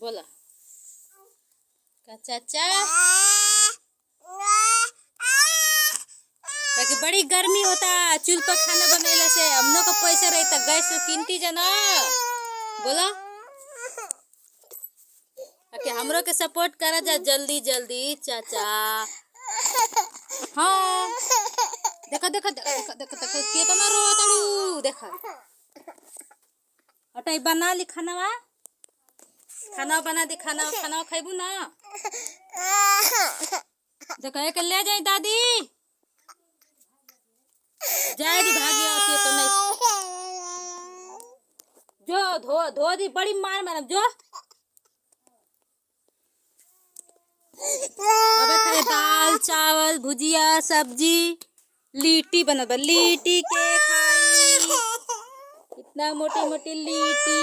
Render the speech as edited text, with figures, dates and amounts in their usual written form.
बोला का चाचा कि बड़ी गर्मी होता चूल्ह पर खाना बनैला से हम लोग को पैसा रहता गैस कीमती जना बोला कि हमरो के सपोर्ट करा जा जल्दी जल्दी चाचा। हाँ देखा देखा देखा देखा देखा कितना रोवा तड़ू देखा हटाई बना ली खाना खाना बना दी खाना खाना खाइबू ना देखा एक ले जाए दादी जाए दी भागी आती तो नहीं जो धो धो दी बड़ी मार मार जो अबे खाए दाल चावल भुजिया सब्जी लीटी बना लीटी के खाई इतना मोटी मोटी लीटी।